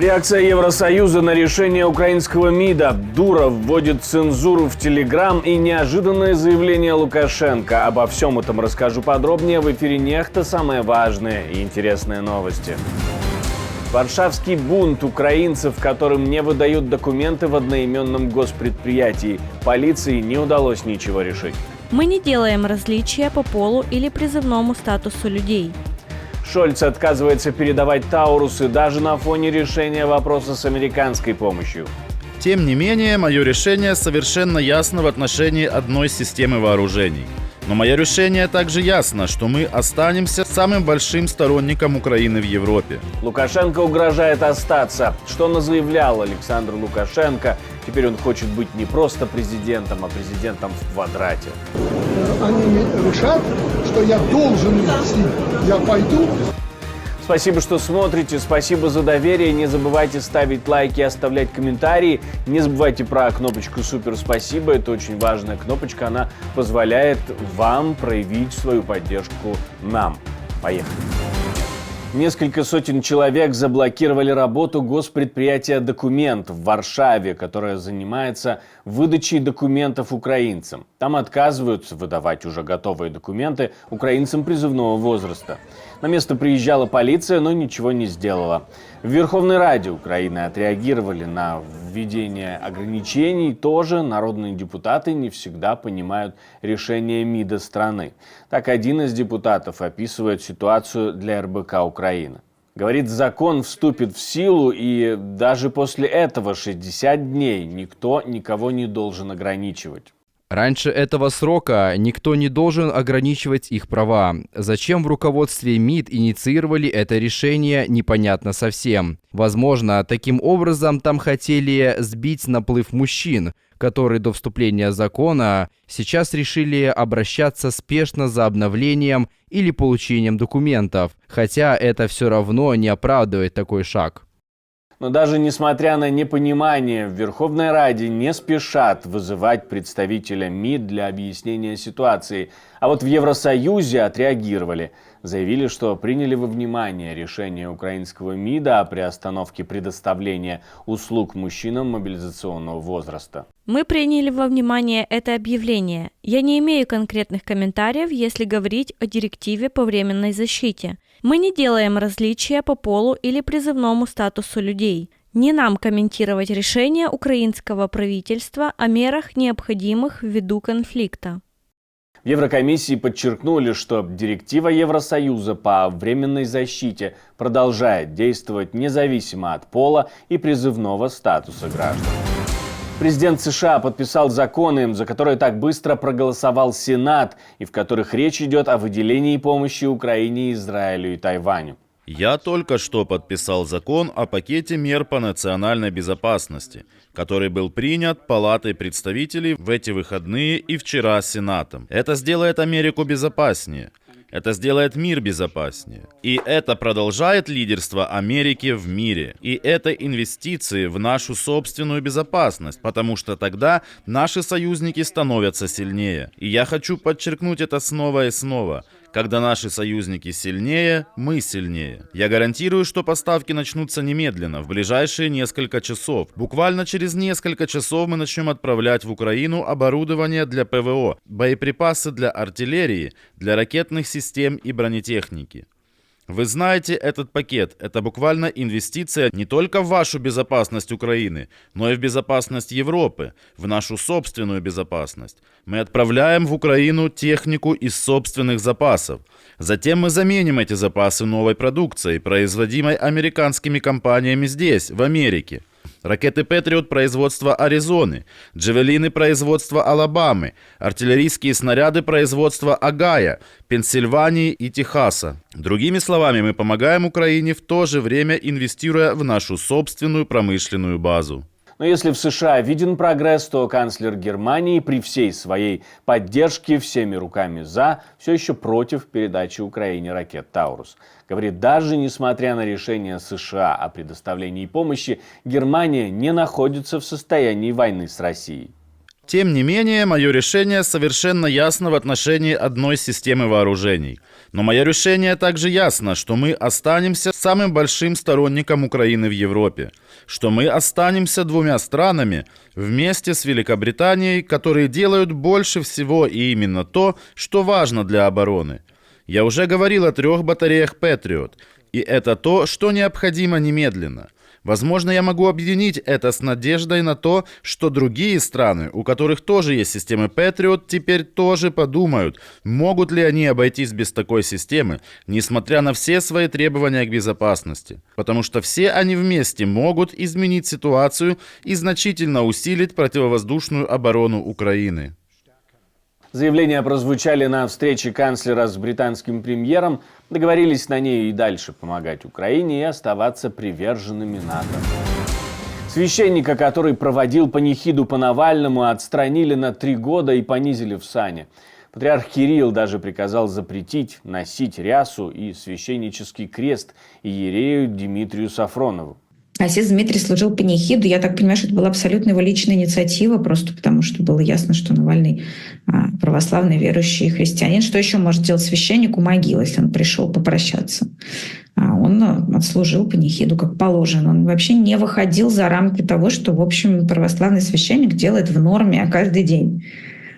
Реакция Евросоюза на решение украинского МИДа. Дуров вводит цензуру в Телеграм и неожиданное заявление Лукашенко. Обо всем этом расскажу подробнее в эфире «Нехта». Самые важные и интересные новости. Варшавский бунт украинцев, которым не выдают документы в одноименном госпредприятии. Полиции не удалось ничего решить. Мы не делаем различия по полу или призывному статусу людей. Шольц отказывается передавать Таурусы даже на фоне решения вопроса с американской помощью. Тем не менее, мое решение совершенно ясно в отношении одной системы вооружений. Но мое решение также ясно, что мы останемся самым большим сторонником Украины в Европе. Лукашенко угрожает остаться. Что заявлял Александр Лукашенко. Теперь он хочет быть не просто президентом, а президентом в квадрате. Они решат, что я должен идти. Я пойду. Спасибо, что смотрите, спасибо за доверие. Не забывайте ставить лайки и оставлять комментарии. Не забывайте про кнопочку «Супер спасибо». Это очень важная кнопочка. Она позволяет вам проявить свою поддержку нам. Поехали. Несколько сотен человек заблокировали работу госпредприятия «Документ» в Варшаве, которое занимается выдачей документов украинцам. Там отказываются выдавать уже готовые документы украинцам призывного возраста. На место приезжала полиция, но ничего не сделала. В Верховной Раде Украины отреагировали на введение ограничений. Тоже народные депутаты не всегда понимают решение МИДа страны. Так, один из депутатов описывает ситуацию для РБК Украины. Говорит, закон вступит в силу, и даже после этого 60 дней никто никого не должен ограничивать. Раньше этого срока никто не должен ограничивать их права. Зачем в руководстве МИД инициировали это решение, непонятно совсем. Возможно, таким образом там хотели сбить наплыв мужчин, которые до вступления закона сейчас решили обращаться спешно за обновлением или получением документов, хотя это все равно не оправдывает такой шаг. Но даже несмотря на непонимание, в Верховной Раде не спешат вызывать представителя МИД для объяснения ситуации. А вот в Евросоюзе отреагировали. Заявили, что приняли во внимание решение украинского МИДа о приостановке предоставления услуг мужчинам мобилизационного возраста. Мы приняли во внимание это объявление. Я не имею конкретных комментариев, если говорить о директиве по временной защите. Мы не делаем различия по полу или призывному статусу людей. Не нам комментировать решение украинского правительства о мерах, необходимых ввиду конфликта. В Еврокомиссии подчеркнули, что директива Евросоюза по временной защите продолжает действовать независимо от пола и призывного статуса граждан. Президент США подписал законы, за которые так быстро проголосовал Сенат, и в которых речь идет о выделении помощи Украине, Израилю и Тайваню. Я только что подписал закон о пакете мер по национальной безопасности, который был принят Палатой представителей в эти выходные и вчера Сенатом. Это сделает Америку безопаснее. Это сделает мир безопаснее. И это продолжает лидерство Америки в мире. И это инвестиции в нашу собственную безопасность, потому что тогда наши союзники становятся сильнее. И я хочу подчеркнуть это снова и снова. Когда наши союзники сильнее, мы сильнее. Я гарантирую, что поставки начнутся немедленно, в ближайшие несколько часов. Буквально через несколько часов мы начнем отправлять в Украину оборудование для ПВО, боеприпасы для артиллерии, для ракетных систем и бронетехники. Вы знаете, этот пакет – это буквально инвестиция не только в вашу безопасность Украины, но и в безопасность Европы, в нашу собственную безопасность. Мы отправляем в Украину технику из собственных запасов. Затем мы заменим эти запасы новой продукцией, производимой американскими компаниями здесь, в Америке. Ракеты «Патриот» производства Аризоны, «Джавелины» производства Алабамы, артиллерийские снаряды производства Огайо, Пенсильвании и Техаса. Другими словами, мы помогаем Украине, в то же время инвестируя в нашу собственную промышленную базу. Но если в США виден прогресс, то канцлер Германии при всей своей поддержке всеми руками «за» все еще против передачи Украине ракет «Таурус». Говорит, даже несмотря на решение США о предоставлении помощи, Германия не находится в состоянии войны с Россией. Тем не менее, мое решение совершенно ясно в отношении одной системы вооружений. Но мое решение также ясно, что мы останемся самым большим сторонником Украины в Европе, что мы останемся двумя странами вместе с Великобританией, которые делают больше всего и именно то, что важно для обороны. Я уже говорил о 3 батареях Patriot, и это то, что необходимо немедленно. Возможно, я могу объединить это с надеждой на то, что другие страны, у которых тоже есть системы Patriot, теперь тоже подумают, могут ли они обойтись без такой системы, несмотря на все свои требования к безопасности. Потому что все они вместе могут изменить ситуацию и значительно усилить противовоздушную оборону Украины. Заявления прозвучали на встрече канцлера с британским премьером. Договорились на ней и дальше помогать Украине и оставаться приверженными НАТО. Священника, который проводил панихиду по Навальному, отстранили на 3 года и понизили в сане. Патриарх Кирилл даже приказал запретить носить рясу и священнический крест иерею Дмитрию Сафронову. Отец Дмитрий служил панихиду. Я так понимаю, что это была абсолютно его личная инициатива, просто потому что было ясно, что Навальный православный верующий христианин. Что еще может делать священник у могилы, если он пришел попрощаться? Он отслужил панихиду как положено. Он вообще не выходил за рамки того, что, в общем, православный священник делает в норме каждый день.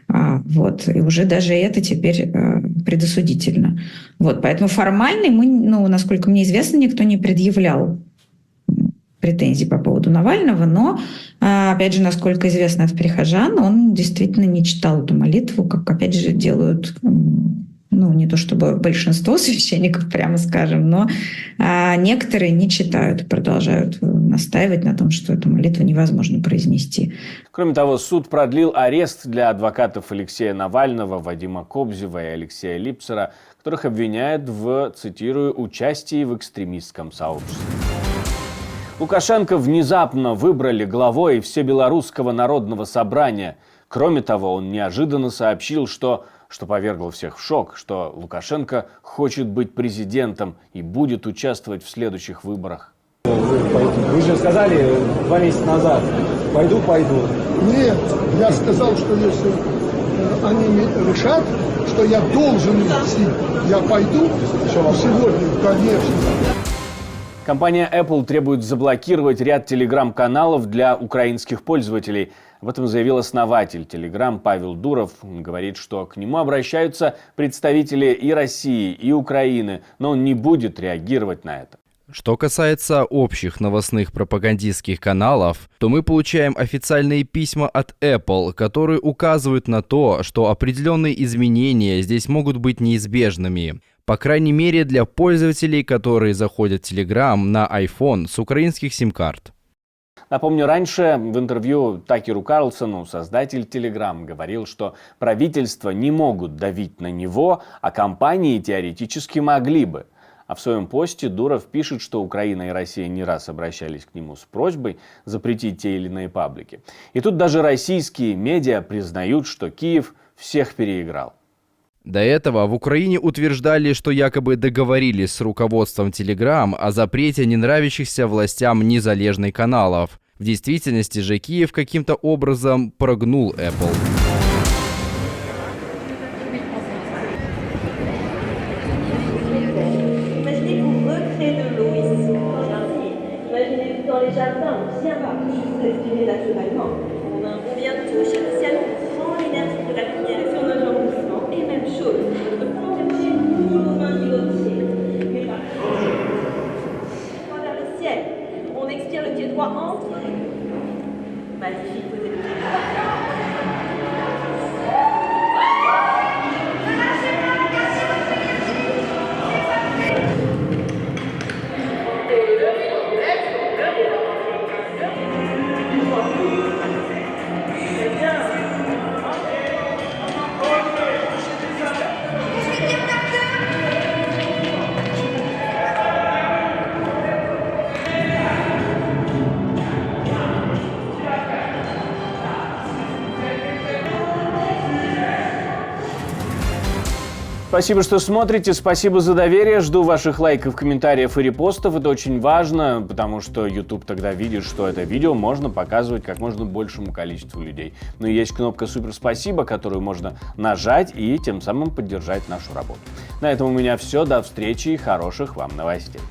Вот. И уже даже это теперь предосудительно. Вот. Поэтому формально ему, насколько мне известно, никто не предъявлял претензий по поводу Навального, но, опять же, насколько известно от прихожан, он действительно не читал эту молитву, как, опять же, делают, не то чтобы большинство священников, прямо скажем, но некоторые не читают, продолжают настаивать на том, что эту молитву невозможно произнести. Кроме того, суд продлил арест для адвокатов Алексея Навального, Вадима Кобзева и Алексея Липсера, которых обвиняют в, цитирую, участии в экстремистском сообществе. Лукашенко внезапно выбрали главой Всебелорусского народного собрания. Кроме того, он неожиданно сообщил, что повергло всех в шок, что Лукашенко хочет быть президентом и будет участвовать в следующих выборах. Вы же сказали 2 месяца назад, пойду. Нет, я сказал, что если они решат, что я должен идти, я пойду сегодня, конечно. Компания Apple требует заблокировать ряд телеграм-каналов для украинских пользователей. Об этом заявил основатель Telegram Павел Дуров. Он говорит, что к нему обращаются представители и России, и Украины, но он не будет реагировать на это. Что касается общих новостных пропагандистских каналов, то мы получаем официальные письма от Apple, которые указывают на то, что определенные изменения здесь могут быть неизбежными. По крайней мере, для пользователей, которые заходят в Telegram на iPhone с украинских сим-карт. Напомню, раньше в интервью Такеру Карлсону создатель Telegram говорил, что правительства не могут давить на него, а компании теоретически могли бы. А в своем посте Дуров пишет, что Украина и Россия не раз обращались к нему с просьбой запретить те или иные паблики. И тут даже российские медиа признают, что Киев всех переиграл. До этого в Украине утверждали, что якобы договорились с руководством Telegram о запрете ненравящихся властям незалежных каналов. В действительности же Киев каким-то образом прогнул Apple. Спасибо, что смотрите, спасибо за доверие, жду ваших лайков, комментариев и репостов, это очень важно, потому что YouTube тогда видит, что это видео можно показывать как можно большему количеству людей. Ну и есть кнопка «Супер спасибо», которую можно нажать и тем самым поддержать нашу работу. На этом у меня все, до встречи и хороших вам новостей.